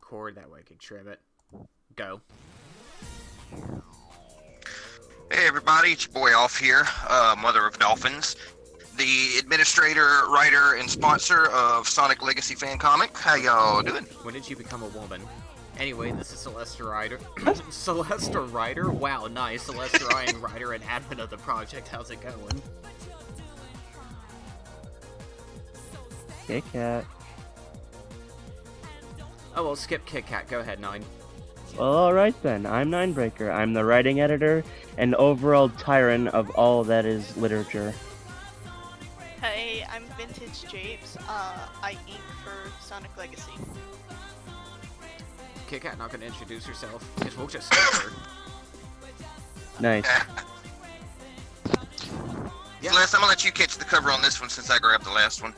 record, that way I can trim it. Go. Hey everybody, it's your boy Off here, mother of dolphins, the administrator, writer, and sponsor of Sonic Legacy fan comic. How y'all doing? When did you become a woman? Anyway, this is Celeste Ryder. Celeste Ryder? Wow, nice. Celeste Ryan Ryder and admin of the project. How's it going? Kit Kat. Oh, well, skip Kit Kat. Go ahead, Nine. Well, alright then. I'm Ninebreaker. I'm the writing editor and overall tyrant of all that is literature. Hey, I'm Vintage Japes. I ink for Sonic Legacy. Kit Kat not gonna introduce herself, because we'll just skip her. Nice. Yeah. Celeste, I'm gonna let you catch the cover on this one since I grabbed the last one.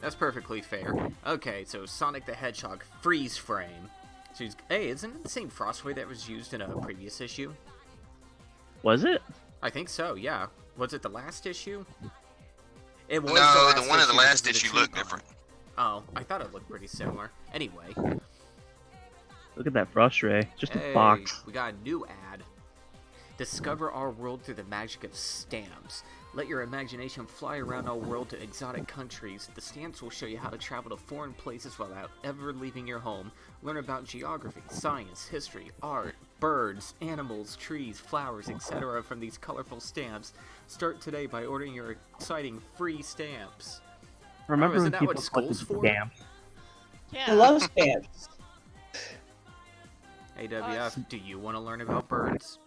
That's perfectly fair. Okay, so Sonic the Hedgehog freeze frame. So hey, isn't it the same Frostway that was used in a previous issue? Was it? I think so, yeah. Was it the last issue? It was No, the one of the because last of issue tree looked pond. different. Oh, I thought it looked pretty similar. Anyway. Look at that Frost Ray. Just Hey, a box. we got a new ad. Discover our world through the magic of stamps. Let your imagination fly around our world to exotic countries. The stamps will show you how to travel to foreign places without ever leaving your home. Learn about geography, science, history, art, birds, animals, trees, flowers, etc. from these colorful stamps. Start today by ordering your exciting free stamps. Remember isn't when that people what school's collected for? stamps? Yeah. I love stamps. Hey WF, do you want to learn about birds?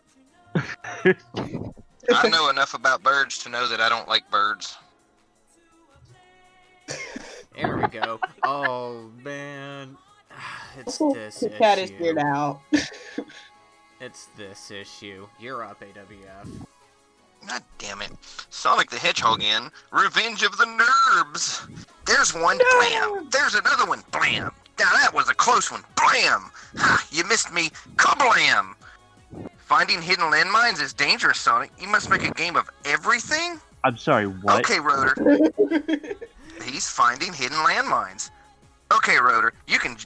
I know enough about birds to know that I don't like birds. There we go. Oh man, it's Oh, this Kit Kat is issue. here now. It's this issue. You're up, AWF. God damn it. Sonic the Hedgehog in Revenge of the Nerbs. There's one, blam. There's another one, blam. Now that was a close one, blam. Ha, you missed me, kablam. Finding hidden landmines is dangerous, Sonic. You must make a game of everything? I'm sorry, what? Okay, Rotor. He's finding hidden landmines. Okay, Rotor. You can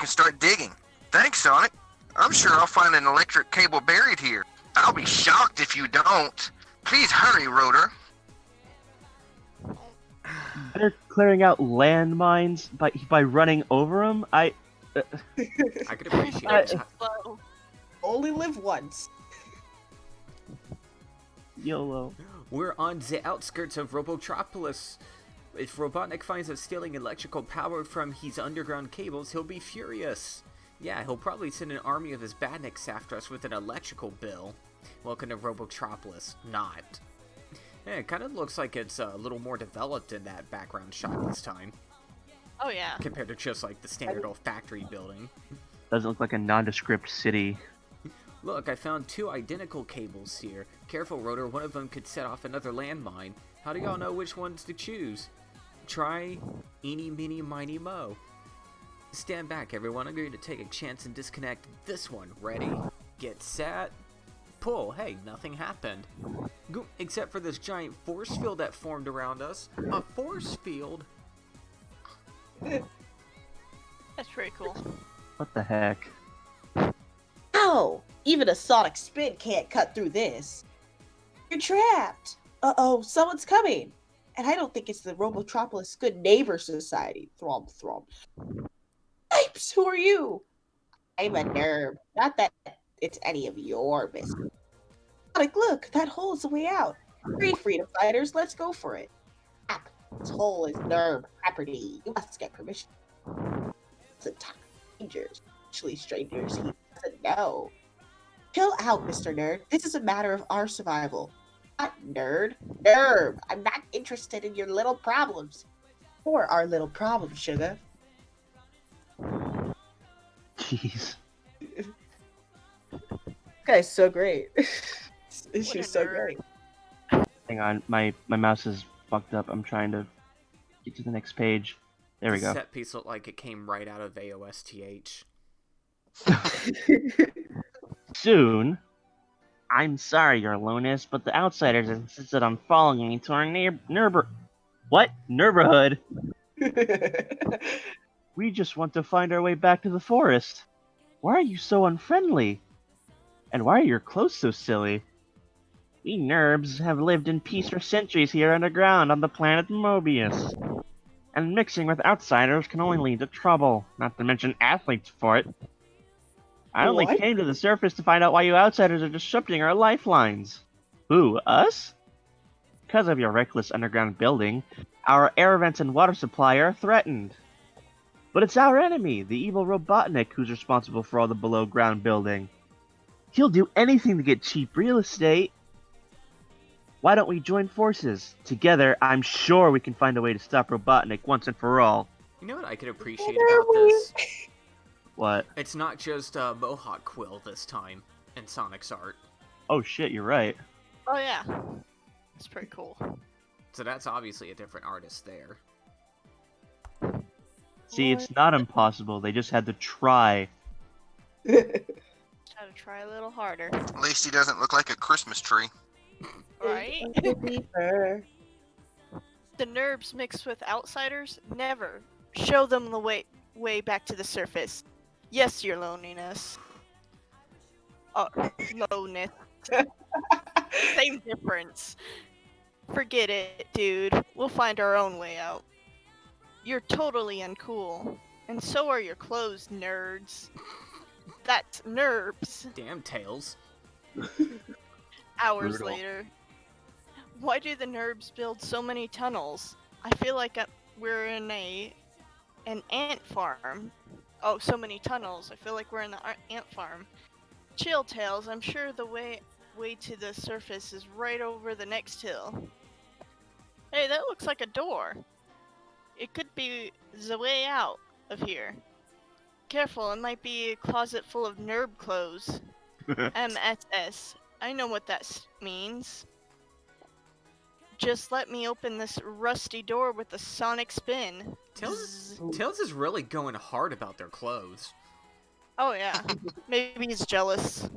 start digging. Thanks, Sonic. I'm sure I'll find an electric cable buried here. I'll be shocked if you don't. Please hurry, Rotor. They're clearing out landmines by running over them? I could appreciate it. Slow. Only live once. YOLO. We're on the outskirts of Robotropolis. If Robotnik finds us stealing electrical power from his underground cables, he'll be furious. Yeah, he'll probably send an army of his badniks after us with an electrical bill. Welcome to Robotropolis. Not. Yeah, it kind of looks like it's a little more developed in that background shot this time, Oh yeah. compared to just like the standard old factory building. Doesn't look like a nondescript city. Look, I found two identical cables here. Careful, Rotor, one of them could set off another landmine. How do y'all know which ones to choose? Try eeny, meeny, miny, mo. Stand back, everyone. I'm going to take a chance and disconnect this one. Ready? Get set. Pull. Hey, nothing happened. Except for this giant force field that formed around us. A force field? That's pretty cool. What the heck? Ow! Even a sonic spin can't cut through this. You're trapped. Uh-oh, someone's coming. And I don't think it's the Robotropolis Good Neighbor Society. Thwomp, thwomp. Pipes, who are you? I'm a nerve. Not that it's any of your business. Sonic, look, that hole is the way out. Free freedom fighters, let's go for it. Crap, this hole is nerve property. You must get permission. It's a strangers, actually strangers he doesn't know. Chill out, Mr. Nerd. This is a matter of our survival. Not nerd. Nerve. I'm not interested in your little problems. Or our little problems, sugar. Jeez. Guy's so great. What She's a so nerd. great. Hang on, my mouse is fucked up. I'm trying to get to the next page. There we The go. set piece looked like it came right out of AOSTH. Soon. I'm sorry, your lowness, but the outsiders insisted on following me to our neighborhood. We just want to find our way back to the forest. Why are you so unfriendly? And why are your clothes so silly? We NERBs have lived in peace for centuries here underground on the planet Mobius. And mixing with outsiders can only lead to trouble, not to mention athletes for it. I only What? came to the surface to find out why you outsiders are disrupting our lifelines. Who, us? Because of your reckless underground building, our air vents and water supply are threatened. But it's our enemy, the evil Robotnik, who's responsible for all the below-ground building. He'll do anything to get cheap real estate. Why don't we join forces? Together, I'm sure we can find a way to stop Robotnik once and for all. You know what I could appreciate about this? What? It's not just Mohawk Quill this time in Sonic's art. Oh shit, you're right. Oh yeah, it's pretty cool. So that's obviously a different artist there. See, it's not impossible, they just had to try. Try to try a little harder, At least he doesn't look like a Christmas tree. right? Deeper. The NERBs mixed with outsiders? Never. Show them the way back to the surface. Yes, your loneliness. Oh, lowness. Same difference. Forget it, dude. We'll find our own way out. You're totally uncool. And so are your clothes, nerds. That's NERBs. Damn Tails. Hours Brutal. later. Why do the NERBs build so many tunnels? I feel like we're in an ant farm. Oh, so many tunnels. I feel like we're in the ant farm. Chill, Tails. I'm sure the way to the surface is right over the next hill. Hey, that looks like a door. It could be the way out of here. Careful, it might be a closet full of NERB clothes. MSS. I know what that means. Just let me open this rusty door with a sonic spin. Tails is really going hard about their clothes. Oh yeah. Maybe he's jealous.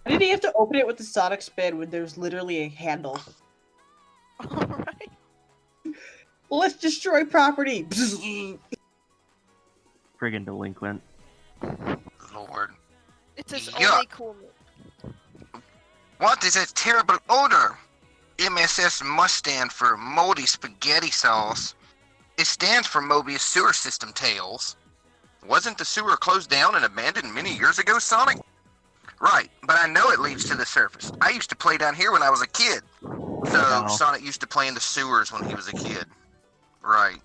Why did he have to open it with the sonic spin when there's literally a handle? Alright. Let's destroy property. Friggin' delinquent. Lord. It's his Yuck. only cool move. What is that terrible odor? MSS must stand for moldy spaghetti sauce. It stands for Mobius Sewer System, Tails. Wasn't the sewer closed down and abandoned many years ago, Sonic? Right, but I know it leads to the surface. I used to play down here when I was a kid. So, Wow. Sonic used to play in the sewers when he was a kid. Right.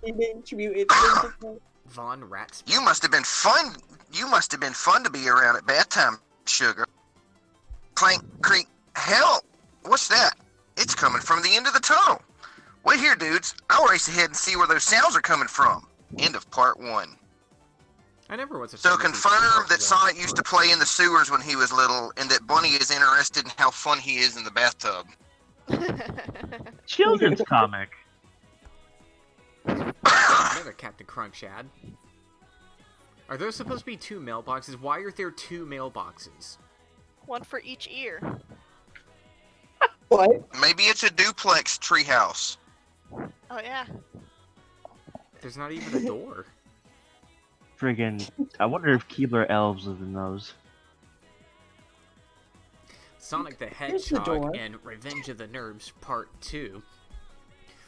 Von Ratz. You must have been fun. You must have been fun to be around at bath time, Sugar. Clank, creak, help! What's that? It's coming from the end of the tunnel. Wait here, dudes. I'll race ahead and see where those sounds are coming from. End of part 1. I never was a So fan of these confirm part that one. Sonic used to play in the sewers when he was little, and that Bunny is interested in how fun he is in the bathtub. Children's comic. Another Captain Crunch ad. Are there supposed to be 2 mailboxes? Why are there 2 mailboxes? One for each ear. What? Maybe it's a duplex treehouse. Oh yeah. There's not even a door. Friggin'. I wonder if Keebler elves live in those. Sonic the Here's the door. Hedgehog and Revenge of the NERBs Part 2.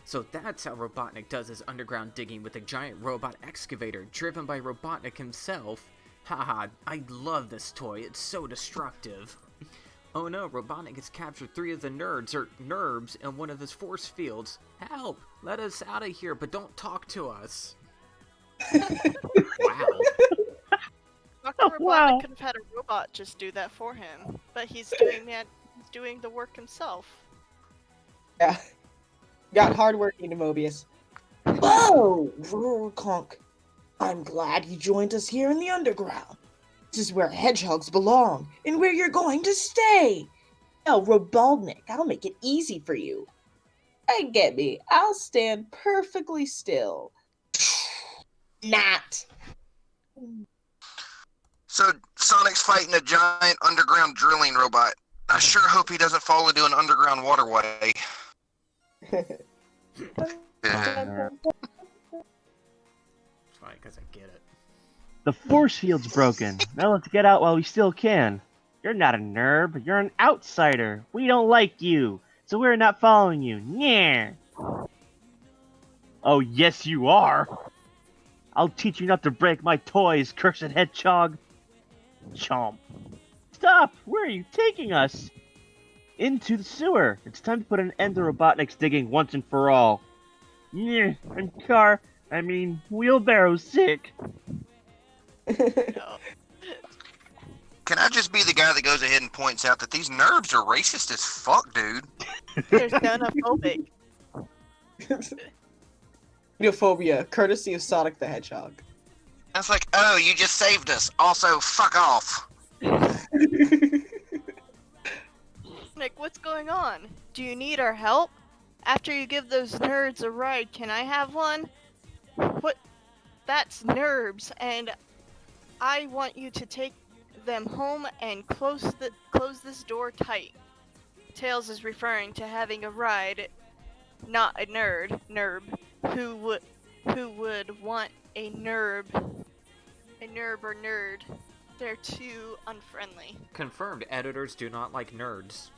So that's how Robotnik does his underground digging with a giant robot excavator driven by Robotnik himself. Haha, I love this toy, it's so destructive. Oh no, Robotnik has captured 3 of the NERBs in one of his force fields. Help! Let us out of here, but don't talk to us. Wow. Dr. Oh, Robotnik wow. could have had a robot just do that for him, but he's doing that. He's doing the work himself. Yeah. Got hardworking to Mobius. Whoa! Roar conk. I'm glad you joined us here in the underground. This is where hedgehogs belong, and where you're going to stay. Now, Robotnik, I'll make it easy for you. I get me. I'll stand perfectly still. Not. So Sonic's fighting a giant underground drilling robot. I sure hope he doesn't fall into an underground waterway. It's funny because I get it. The force field's broken. Now let's get out while we still can. You're not a NERB. You're an outsider. We don't like you, so we're not following you. Nyeh. Oh, yes, you are. I'll teach you not to break my toys, cursed hedgehog. Chomp. Stop! Where are you taking us? Into the sewer. It's time to put an end to Robotnik's digging once and for all. Nyeh. Wheelbarrow's sick. No. Can I just be the guy that goes ahead and points out that these NERBs are racist as fuck, dude? There's xenophobic. Neophobia, courtesy of Sonic the Hedgehog. I was like, oh, you just saved us. Also, fuck off. Nick, what's going on? Do you need our help? After you give those nerds a ride, can I have one? What? That's NERBs, and I want you to take them home and close this door tight. Tails is referring to having a ride, not a NERB, who would want a NERB or nerd. They're too unfriendly. Confirmed, editors do not like nerds.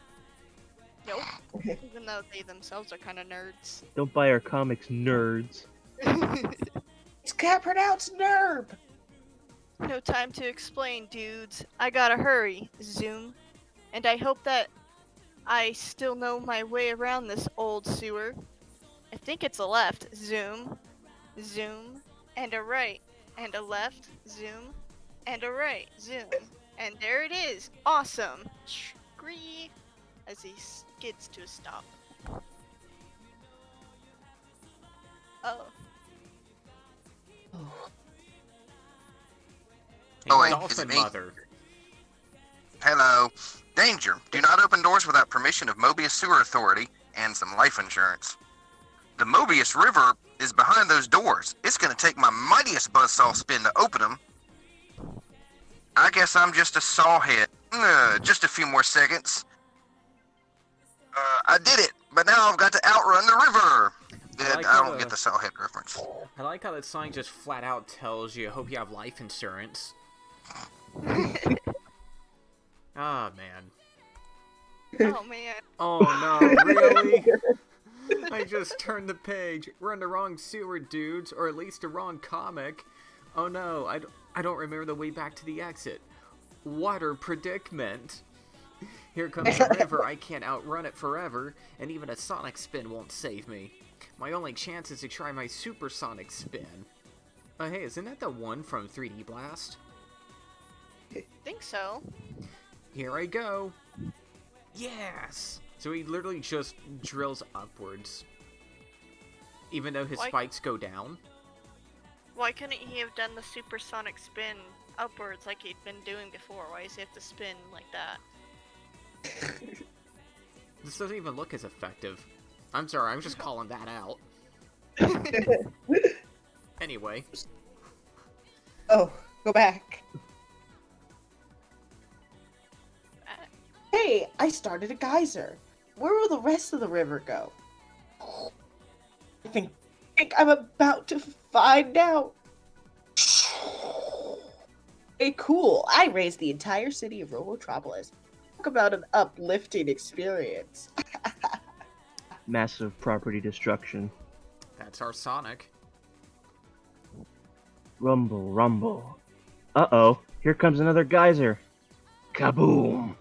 Nope. Even though they themselves are kind of nerds. Don't buy our comics, nerds. It's can't pronounce NERB. No time to explain, dudes. I gotta hurry. Zoom. And I hope that I still know my way around this old sewer. I think it's a left. Zoom. Zoom. And a right. And a left. Zoom. And a right. Zoom. And there it is. Awesome. Scree. As he skids to a stop. Oh. Hey, Oh, wait, is Dolphin it me? Mother. Hello. Danger. Do not open doors without permission of Mobius Sewer Authority and some life insurance. The Mobius River is behind those doors. It's going to take my mightiest buzzsaw spin to open them. I guess I'm just a sawhead. Just a few more seconds. I did it, but now I've got to outrun the river. I don't get the sawhead reference. I like how that sign just flat out tells you, hope you have life insurance. Ah, man. Oh man. Oh no, really? I just turned the page. We're in the wrong sewer, dudes, or at least the wrong comic. Oh no, I don't remember the way back to the exit. Water predicament. Here comes the river, I can't outrun it forever, and even a sonic spin won't save me. My only chance is to try my supersonic spin. Hey, isn't that the one from 3D Blast? Think so. Here I go. Yes! So he literally just drills upwards. Even though his Why- spikes go down. Why couldn't he have done the supersonic spin upwards like he'd been doing before? Why does he have to spin like that? This doesn't even look as effective. I'm sorry, I'm just calling that out. Anyway. Oh, go back. Hey, I started a geyser. Where will the rest of the river go? I think I'm about to find out. Hey, cool. I raised the entire city of Robotropolis. Talk about an uplifting experience. Massive property destruction. That's our Sonic. Rumble, rumble. Uh-oh, here comes another geyser. Kaboom!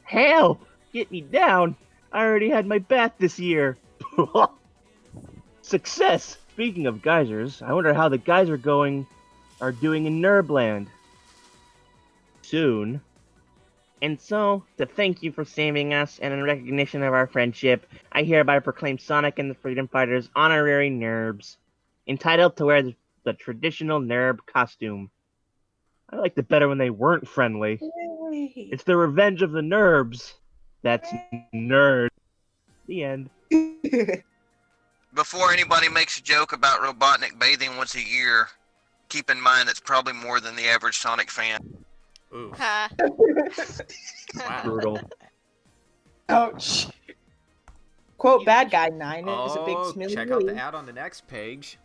Help! Get me down! I already had my bath this year! Success! Speaking of geysers, I wonder how the guys are doing in Nerbland. Soon. And so, to thank you for saving us, and in recognition of our friendship, I hereby proclaim Sonic and the Freedom Fighters honorary NERBs, entitled to wear the traditional NERB costume. I liked it better when they weren't friendly. Yay. It's the revenge of the NERBs. That's nerd. The end. Before anybody makes a joke about Robotnik bathing once a year, keep in mind it's probably more than the average Sonic fan. Ooh. Ha. Wow. Brutal. Ouch. Quote bad guy 9 is a big Oh, Smiley check out the Willie. ad on the next page.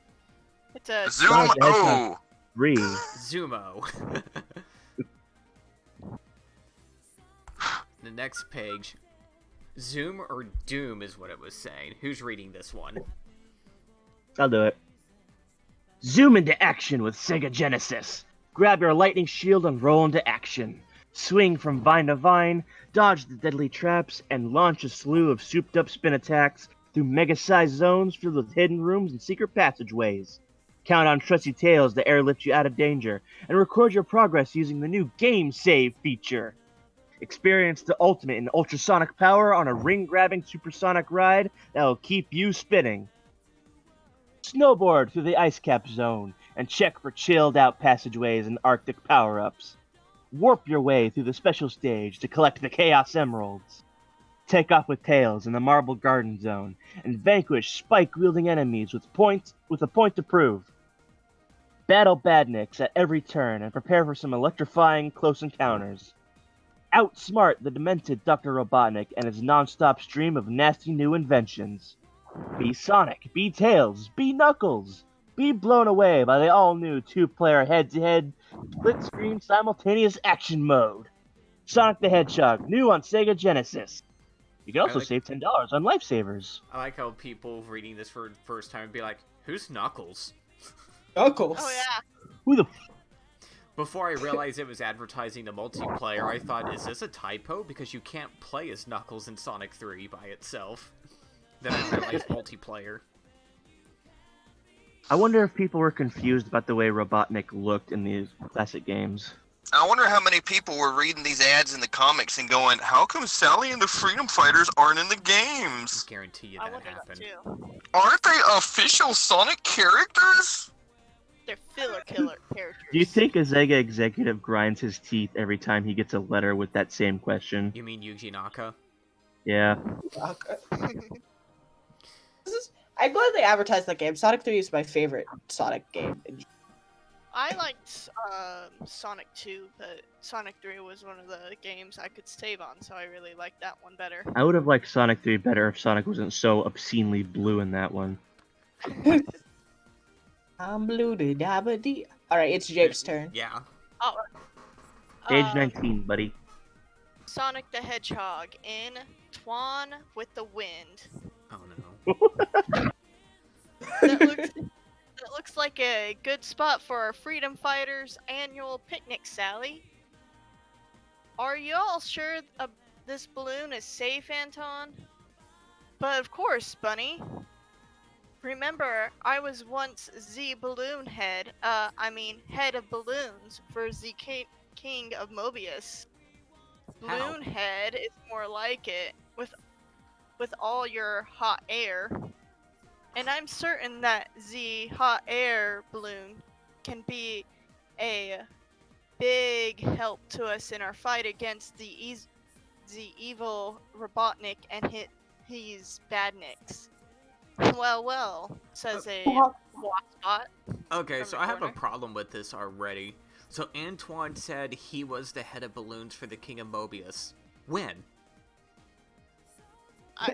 It's a Zoom Sonic the O! Hedgehog. 3. Zumo. The next page. Zoom or Doom is what it was saying. Who's reading this one? I'll do it. Zoom into action with Sega Genesis. Grab your lightning shield and roll into action. Swing from vine to vine, dodge the deadly traps, and launch a slew of souped-up spin attacks through mega-sized zones filled with hidden rooms and secret passageways. Count on trusty tails to airlift you out of danger, and record your progress using the new Game Save feature. Experience the ultimate in ultrasonic power on a ring-grabbing supersonic ride that will keep you spinning. Snowboard through the ice cap zone, and check for chilled-out passageways and Arctic power-ups. Warp your way through the special stage to collect the Chaos Emeralds. Take off with Tails in the Marble Garden Zone, and vanquish spike-wielding enemies with a point to prove. Battle badniks at every turn and prepare for some electrifying close encounters. Outsmart the demented Dr. Robotnik and his non-stop stream of nasty new inventions. Be Sonic, be Tails, be Knuckles! Be blown away by the all-new 2-player head-to-head split-screen simultaneous action mode. Sonic the Hedgehog, new on Sega Genesis. You can also save $10 on lifesavers. I like how people reading this for the first time be like, who's Knuckles? Knuckles. Oh yeah. Who the Before I realized it was advertising the multiplayer, I thought, is this a typo? Because you can't play as Knuckles in Sonic 3 by itself. Then I realized multiplayer. I wonder if people were confused about the way Robotnik looked in these classic games. I wonder how many people were reading these ads in the comics and going, how come Sally and the Freedom Fighters aren't in the games? I guarantee you I that wonder that happened. too. Aren't they official Sonic characters? They're filler killer characters. Do you think a Sega executive grinds his teeth every time he gets a letter with that same question? You mean Yuji Naka? Yeah. I'm glad they advertised that game. Sonic 3 is my favorite Sonic game. I liked Sonic 2, but Sonic 3 was one of the games I could save on, so I really liked that one better. I would have liked Sonic 3 better if Sonic wasn't so obscenely blue in that one. I'm blue da da ba dee. Alright, it's Jake's turn. Yeah. Oh, Age 19, buddy. Sonic the Hedgehog in Twan with the Wind. Oh no. That looks like a good spot for our Freedom Fighters annual picnic, Sally. Are you all sure this balloon is safe, Anton? But of course, Bunny. Remember, I was once the balloon head, head of balloons for the King of Mobius. How? Balloon head is more like it, with all your hot air. And I'm certain that the hot air balloon can be a big help to us in our fight against the evil Robotnik and his badniks. Well, says a Wasbot. Okay, From so the I have a corner. problem with this already. So Antoine said he was the head of balloons for the King of Mobius. When?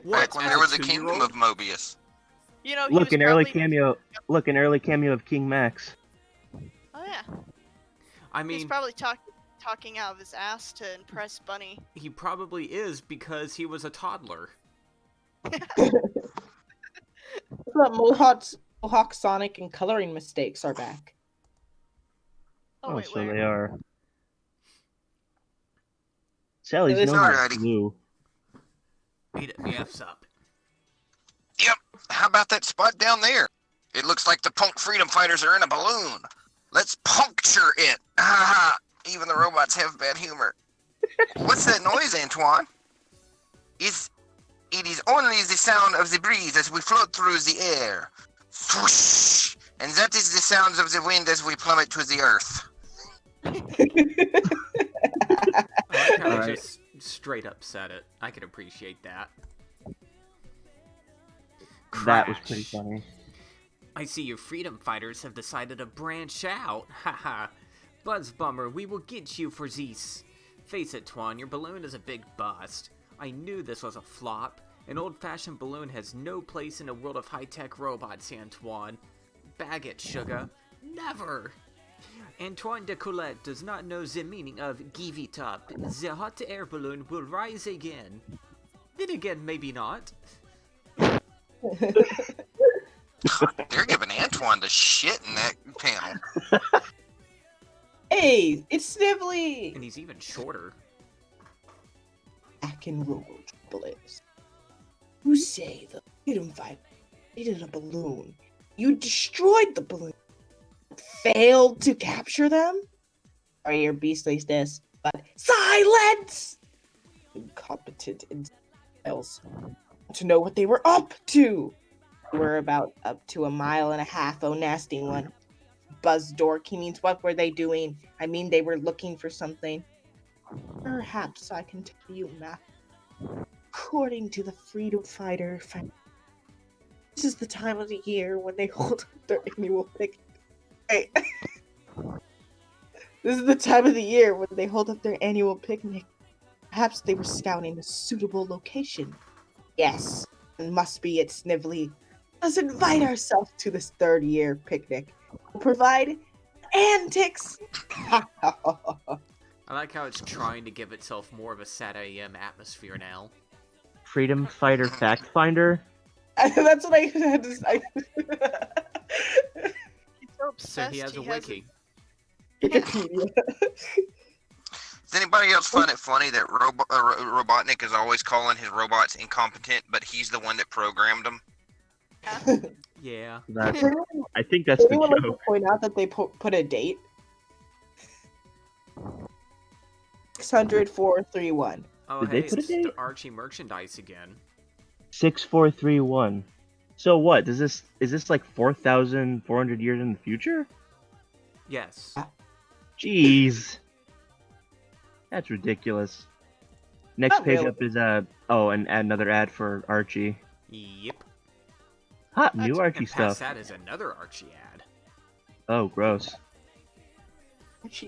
What, Back when as there a was a kingdom 2-year-old? of Mobius. You know, he Look, was an early probably- cameo of King Max. Oh yeah, I he's mean, probably talking out of his ass to impress Bunny. he probably is because he was a toddler. Mohawk Sonic and coloring mistakes are back. Oh wait, so where? they are. Sally's It is nose is alrighty. blue. Beat me F's up. Yep. How about that spot down there? It looks like the punk freedom fighters are in a balloon. Let's puncture it. Ha Even the robots have bad humor. What's that noise, Antoine? It is only the sound of the breeze as we float through the air. Swoosh! And that is the sounds of the wind as we plummet to the earth. I like how Alright. he just straight up said it. I can appreciate that. That was Crash. pretty funny. I see your freedom fighters have decided to branch out. Haha. Buzz Bummer, we will get you for this. Face it, Twan, your balloon is a big bust. I knew this was a flop. An old-fashioned balloon has no place in a world of high-tech robots, Antoine. Bag it, sugar. Never! Antoine de Colette does not know the meaning of give it up. The hot air balloon will rise again. Then again, maybe not. They're giving Antoine the shit in that panel. Hey, it's Snively! And he's even shorter. Back in Robotropolis. You say the freedom fighter needed a balloon. You destroyed the balloon. Failed to capture them? Sorry, your beastliness, but silence! Incompetent else to know what they were up to. We're about up to 1.5 miles, oh nasty one. Buzz dorky means what were they doing? I mean they were looking for something. Perhaps I can tell you, Matt. According to the freedom fighter, this is the time of the year when they hold their annual picnic. Hey. This is the time of the year when they hold up their annual picnic. Perhaps they were scouting a suitable location. Yes, it must be it, Snively. Let's invite ourselves to this third-year picnic. We'll provide antics. I like how it's trying to give itself more of a Sat AM atmosphere now. Freedom Fighter Fact Finder? That's what I had to say. He's so obsessed. So he has a wiki. Wikipedia. Does anybody else find it funny that Robotnik is always calling his robots incompetent, but he's the one that programmed them? Yeah. I think that's the Anyone like to joke. point out that they put a date? 600-431. Oh, Did hey, they put a it's date? the Archie merchandise again. 6431. So what? Is this like 4,400 years in the future? Yes. Jeez. That's ridiculous. Next Not page really. up is and another ad for Archie. Yep. Hot new Archie And past stuff. that is another Archie ad. Oh, gross.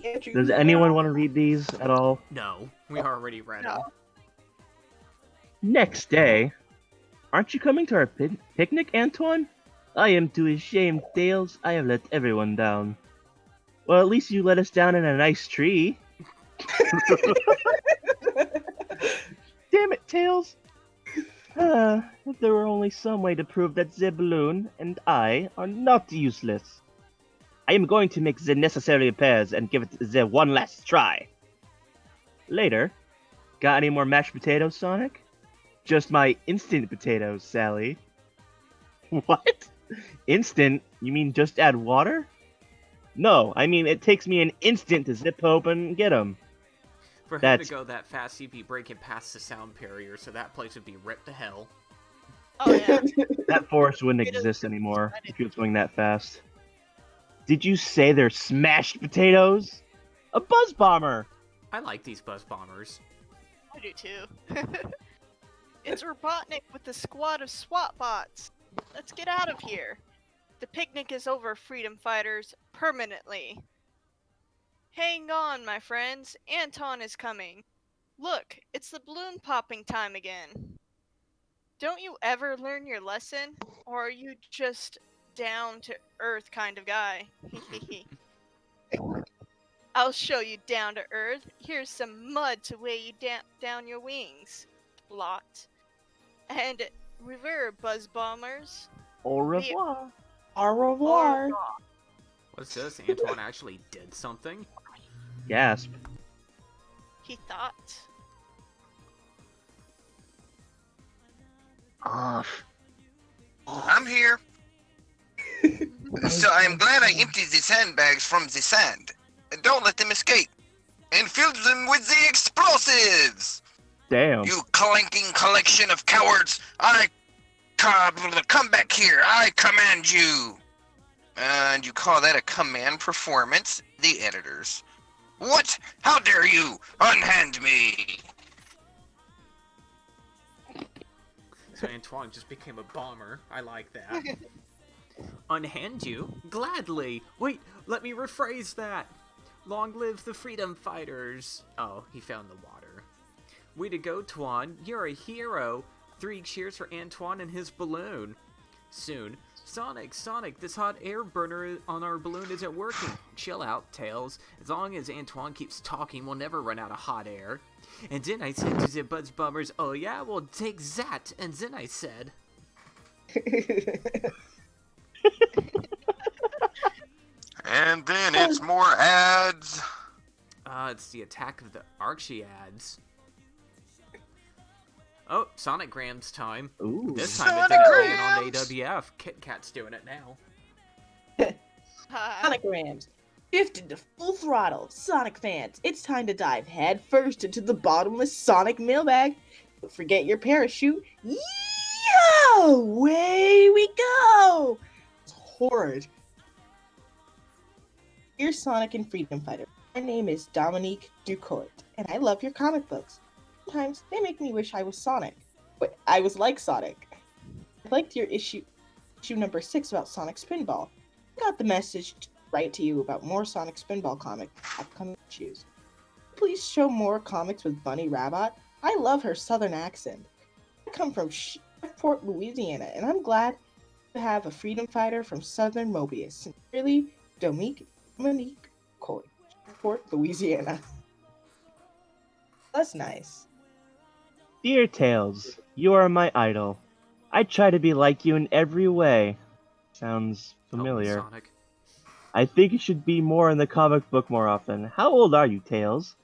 Andrew, Does anyone want to read these at all? No, we already read them. Next day. Aren't you coming to our picnic, Antoine? I am too ashamed, Tails. I have let everyone down. Well, at least you let us down in a nice tree. Damn it, Tails. If there were only some way to prove that the balloon and I are not useless. I am going to make the necessary repairs and give it the one last try. Later. Got any more mashed potatoes, Sonic? Just my instant potatoes, Sally. What? Instant? You mean just add water? No, I mean it takes me an instant to zip open and get them. For him That's- to go that fast, he'd be breaking past the sound barrier, so that place would be ripped to hell. Oh yeah. That forest wouldn't It is exist anymore if he was going that fast. Did you say they're smashed potatoes? A buzz bomber! I like these buzz bombers. I do too. It's Robotnik with a squad of SWAT bots. Let's get out of here. The picnic is over, freedom fighters, permanently. Hang on, my friends. Anton is coming. Look, it's the balloon popping time again. Don't you ever learn your lesson? Or are you just down to earth kind of guy? I'll show you down to earth. Here's some mud to weigh you down your wings. Blot. And rever, buzz bombers. Au revoir. Au revoir. What's this? Antoine actually did something? Gasp. He thought. Off. I'm here. So I am glad I emptied the sandbags from the sand. Don't let them escape. And filled them with the explosives. Damn. You clanking collection of cowards. Come back here. I command you. And you call that a command performance? The editors. What? How dare you? Unhand me. So Antoine just became a bomber. I like that. Unhand you? Gladly! Wait, let me rephrase that! Long live the freedom fighters! Oh, he found the water. Way to go, Twan. You're a hero. 3 cheers for Antoine and his balloon. Soon, Sonic, this hot air burner on our balloon isn't working. Chill out, Tails. As long as Antoine keeps talking, we'll never run out of hot air. And then I said to the Buzz Bummers, oh yeah, well take that. And then I said... And then it's more ads. It's the Attack of the Archie ads. Oh, Sonicgrams time. Ooh. This time it's actually on AWF. Kit Kat's doing it now. Sonicgrams. Shifted to full throttle. Sonic fans, it's time to dive head first into the bottomless Sonic mailbag. Don't forget your parachute. Yo! Away we go! It's horrid. Dear Sonic and Freedom Fighter, my name is Dominique Ducourt, and I love your comic books. Sometimes they make me wish I was Sonic. But I was like Sonic. I liked your issue number 6 about Sonic Spinball. I got the message to write to you about more Sonic Spinball comic upcoming issues. Please show more comics with Bunny Rabbit. I love her southern accent. I come from Shreveport, Louisiana, and I'm glad to have a freedom fighter from Southern Mobius. Sincerely, Dominique Coy, Shreveport, Louisiana. That's nice. Dear Tails, you are my idol. I try to be like you in every way. Sounds familiar. Oh, Sonic. I think you should be more in the comic book more often. How old are you, Tails?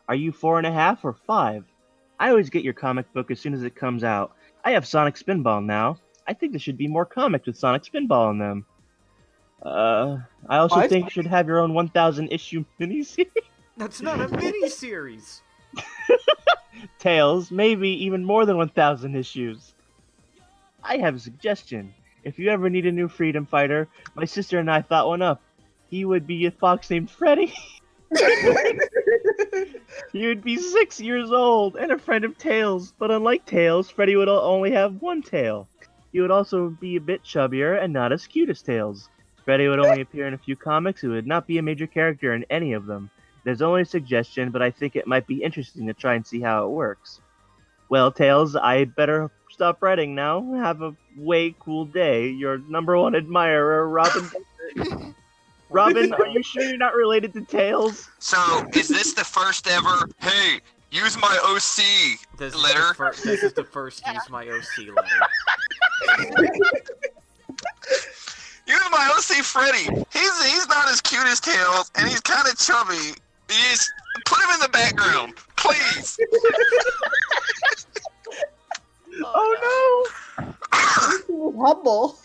Are you 4.5 or 5? I always get your comic book as soon as it comes out. I have Sonic Spinball now. I think there should be more comics with Sonic Spinball in them. I also think you should have your own 1,000 issue miniseries. That's not a mini-series! Tails, maybe even more than 1,000 issues. I have a suggestion. If you ever need a new freedom fighter, my sister and I thought one up. He would be a fox named Freddy. He would be 6 years old and a friend of Tails, but unlike Tails, Freddy would only have one tail. He would also be a bit chubbier and not as cute as Tails. Freddy would only appear in a few comics and would not be a major character in any of them. There's only a suggestion, but I think it might be interesting to try and see how it works. Well, Tails, I better stop writing now. Have a way cool day. Your #1 admirer, Robin. Robin, are you sure you're not related to Tails? So, is this the first ever, hey, use my OC letter? This is the first use my OC letter. Use my OC Freddy. He's not as cute as Tails, and he's kind of chubby. Just put him in the background, please. Oh no! Humble.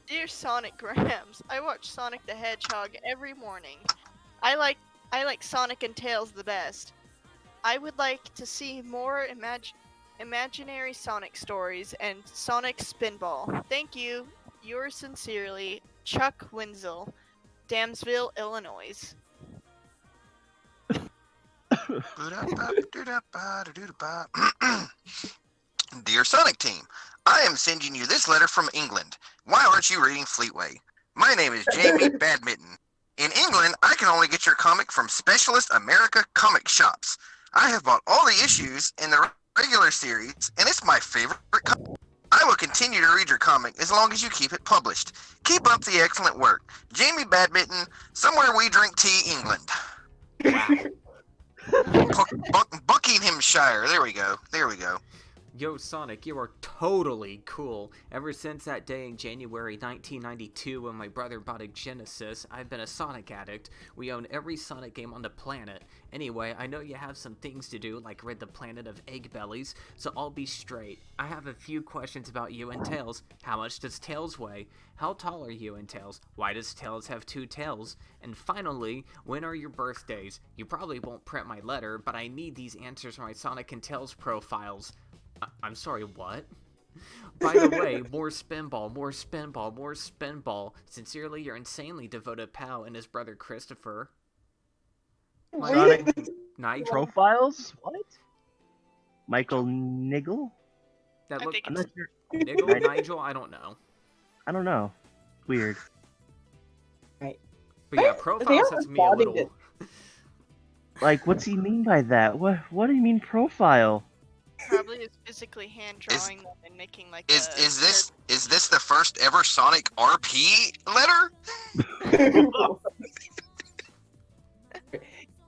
Dear Sonic Grams, I watch Sonic the Hedgehog every morning. I like Sonic and Tails the best. I would like to see more imaginary Sonic stories and Sonic Spinball. Thank you. Yours sincerely, Chuck Wenzel, Damsville, Illinois. Dear Sonic Team, I am sending you this letter from England. Why aren't you reading Fleetway? My name is Jamie Badminton. In England, I can only get your comic from Specialist America comic shops. I have bought all the issues in the regular series, and it's my favorite comic. I will continue to read your comic as long as you keep it published. Keep up the excellent work. Jamie Badminton, Somewhere We Drink Tea, England. Buckinghamshire. There we go. Yo, Sonic, you are totally cool. Ever since that day in January 1992 when my brother bought a Genesis, I've been a Sonic addict. We own every Sonic game on the planet. Anyway, I know you have some things to do, like rid the planet of egg bellies, so I'll be straight. I have a few questions about you and Tails. How much does Tails weigh? How tall are you and Tails? Why does Tails have 2 tails? And finally, when are your birthdays? You probably won't print my letter, but I need these answers for my Sonic and Tails profiles. I'm sorry, what? By the way, more spinball. Sincerely, your insanely devoted pal and his brother Christopher. Sonic Nigel? Profiles? What? Michael Niggle? That I look think I'm not sure. Nigel? Nigel? I don't know. I don't know. Weird. But yeah, profiles has me a little... Like, what's he mean by that? What do you mean profile? Probably is physically hand drawing them and making like Is a. is this the first ever Sonic RP letter?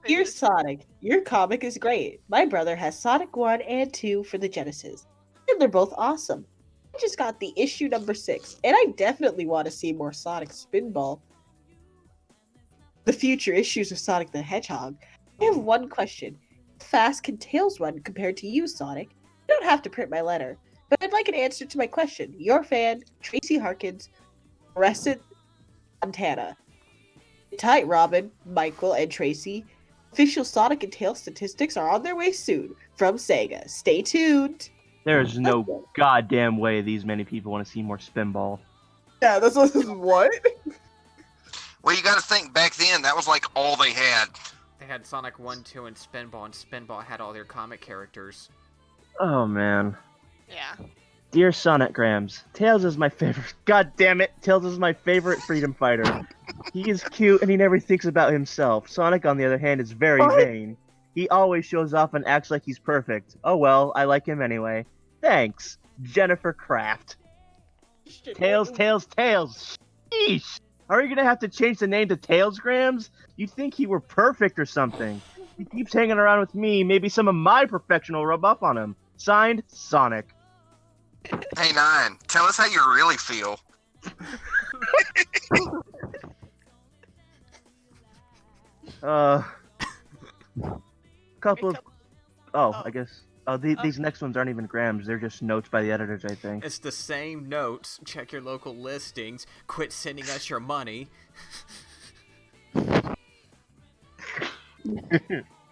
Dear Sonic, your comic is great. My brother has Sonic 1 and 2 for the Genesis, and they're both awesome. I just got the issue number 6, and I definitely want to see more Sonic Spinball. The future issues of Sonic the Hedgehog. I have one question. How fast can Tails run compared to you, Sonic? You don't have to print my letter, but I'd like an answer to my question. Your fan, Tracy Harkins, Crescent, Montana. Tight, Robin, Michael, and Tracy. Official Sonic and Tails statistics are on their way soon. From Sega. Stay tuned. There's no goddamn way these many people want to see more Spinball. Yeah, this was what? Well, you got to think back then that was like all they had. They had Sonic 1, 2, and Spinball had all their comic characters. Oh man. Yeah. Dear Sonicgrams, Tails is my favorite. God damn it, Tails is my favorite freedom fighter. He is cute and he never thinks about himself. Sonic, on the other hand, is very vain. He always shows off and acts like he's perfect. Oh well, I like him anyway. Thanks, Jennifer Kraft. Tails, Tails, Tails. Sheesh. Are you gonna have to change the name to Tailsgrams? You'd think he were perfect or something. He keeps hanging around with me. Maybe some of my perfection will rub off on him. Signed, Sonic. Hey, Nine, tell us how you really feel. Couple of... Oh, Oh. I guess... Oh, these next ones aren't even grams. They're just notes by the editors, I think. It's the same notes. Check your local listings. Quit sending us your money.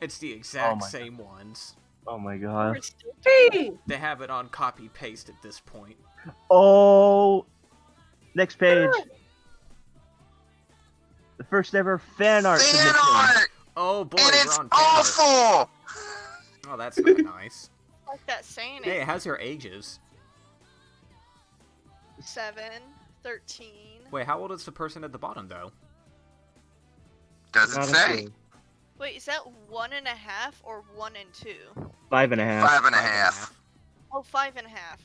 It's the exact my same ones. Oh my god. We're still Hey! They have it on copy paste at this point. Oh! Next page. The first ever fan art Fan submission. art! Oh boy, And we're it's on fan art. awful! Oh, that's not nice. like that saying Hey, it. it has your ages. 7, 13. Wait, how old is the person at the bottom, though? Doesn't Not a say. clue. Wait, is that 1.5 or 1 and 2? 5.5. 5.5. Oh, 5.5.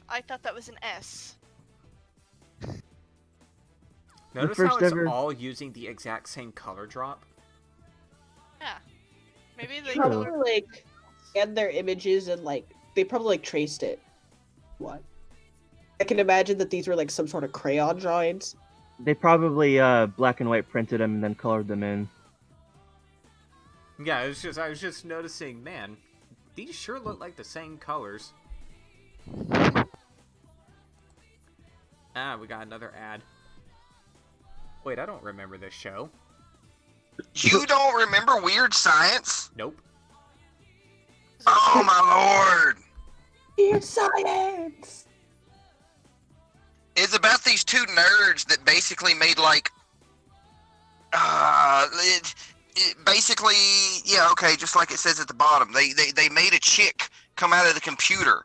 I thought that was an S. Notice first how it's ever- all using the exact same color drop? Yeah. Maybe they True. Probably like scanned their images and like they probably like traced it. What? I can imagine that these were like some sort of crayon drawings. They probably black and white printed them and then colored them in. Yeah, I was just noticing, man, these sure look like the same colors. Ah, we got another ad. Wait, I don't remember this show. You don't remember Weird Science? Nope. Oh my lord! Dear science! It's about these two nerds that basically made like, basically, yeah, okay, just like it says at the bottom, they made a chick come out of the computer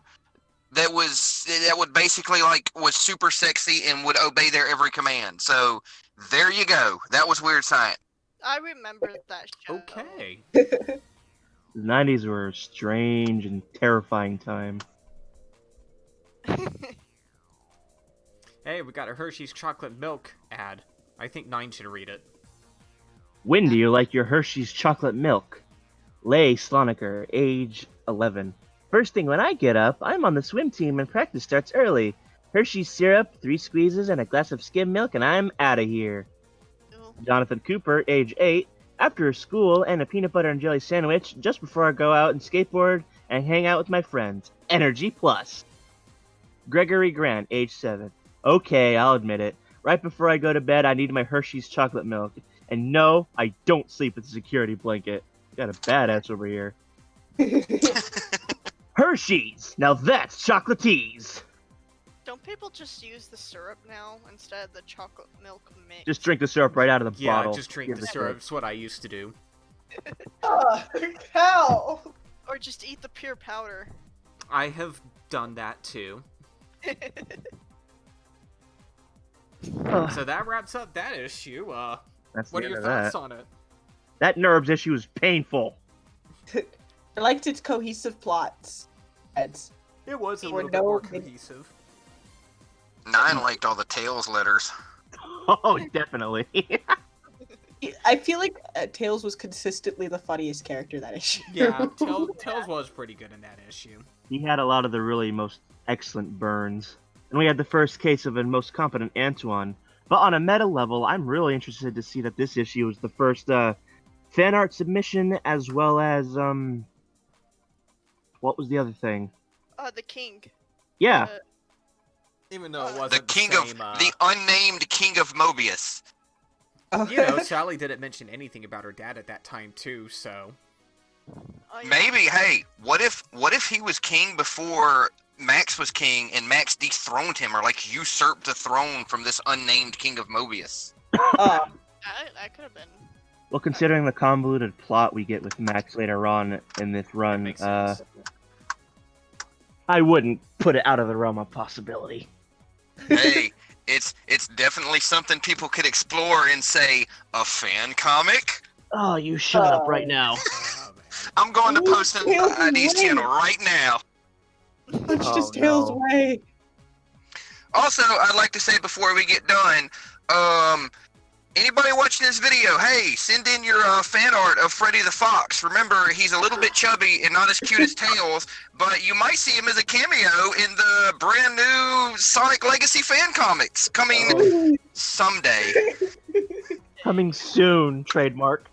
that would basically like was super sexy and would obey their every command. So there you go. That was Weird Science. I remember that show. Okay. The 90s were a strange and terrifying time. Hey, we got a Hershey's chocolate milk ad. I think 9 should read it. When do you like your Hershey's chocolate milk? Lay Sloniker, age 11. First thing when I get up, I'm on the swim team and practice starts early. Hershey's syrup, 3 squeezes, and a glass of skim milk, and I'm outta here. Ew. Jonathan Cooper, age 8. After school and a peanut butter and jelly sandwich, just before I go out and skateboard and hang out with my friends. Energy Plus. Gregory Grant, age 7. Okay, I'll admit it. Right before I go to bed, I need my Hershey's chocolate milk. And no, I don't sleep with a security blanket. Got a badass over here. Hershey's! Now that's chocolatees! Don't people just use the syrup now instead of the chocolate milk mix? Just drink the syrup right out of the Yeah, bottle. just drink Give the it a syrup. shake. It's what I used to do. How? Or just eat the pure powder. I have done that too. Ugh, So that wraps up that issue. that's What the are your end of that. thoughts on it? That Nerves issue is painful. I liked its cohesive plots. It's It was a Or little bit more no- cohesive. 9 liked all the Tails letters. Oh, definitely. I feel like Tails was consistently the funniest character that issue. Yeah, Tails was pretty good in that issue. He had a lot of the really most excellent burns. And we had the first case of a most competent Antoine. But on a meta level, I'm really interested to see that this issue was the first fan art submission, as well as what was the other thing? The king. Yeah, Uh, Even though it The wasn't king the of same, the unnamed king of Mobius. You know, Sally didn't mention anything about her dad at that time too, so oh, yeah. Maybe, hey, what if he was king before Max was king and Max dethroned him or like usurped the throne from this unnamed king of Mobius? Uh, That could have been. well, considering the convoluted plot we get with Max later on in this that run, makes sense. I wouldn't put it out of the realm of possibility. Hey, it's definitely something people could explore in, say, a fan comic. Oh, you shut up right now. Oh, man. I'm going to Ooh, post it on Tails' ID's way. channel right now. That's Oh, just Tails' no. way. Also, I'd like to say before we get done, anybody watching this video, hey, send in your fan art of Freddy the Fox. Remember, he's a little bit chubby and not as cute as Tails, but you might see him as a cameo in the brand new Sonic Legacy fan comics coming someday. Coming soon, trademark.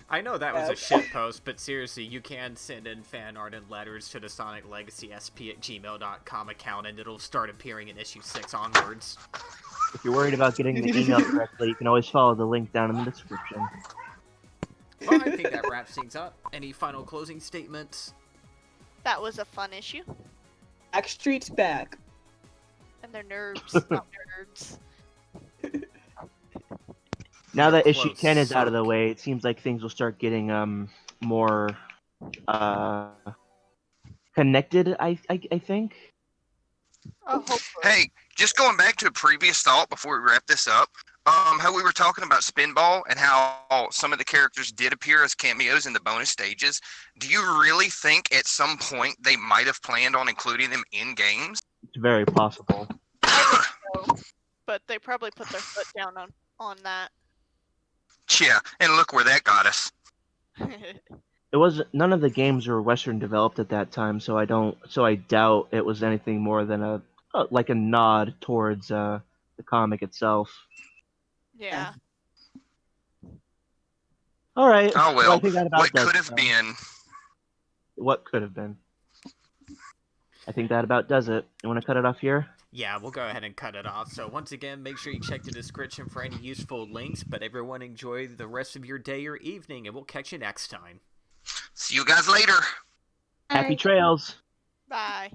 I know that was a shit post, but seriously, you can send in fan art and letters to the Sonic Legacy SP@gmail.com account, and it'll start appearing in issue 6 onwards. If you're worried about getting the email correctly, you can always follow the link down in the description. Well, I think that wraps things up. Any final closing statements? That was a fun issue. Backstreet's back. And they're nerds, not nerds. Now that issue Close. 10 is out of the way, it seems like things will start getting more connected, I think. Oh, hopefully. Hey, just going back to a previous thought before we wrap this up, how we were talking about Spinball and how some of the characters did appear as cameos in the bonus stages. Do you really think at some point they might have planned on including them in games? It's very possible. So, but they probably put their foot down on that. Yeah, and look where that got us. It was none of the games were Western developed at that time, so I doubt it was anything more than a nod towards the comic itself. Yeah. All right. Oh well, I think that about what does could it, have been. What could have been. I think that about does it. You want to cut it off here? Yeah, we'll go ahead and cut it off. So once again, make sure you check the description for any useful links, but everyone enjoy the rest of your day or evening, and we'll catch you next time. See you guys later. Happy trails. Bye.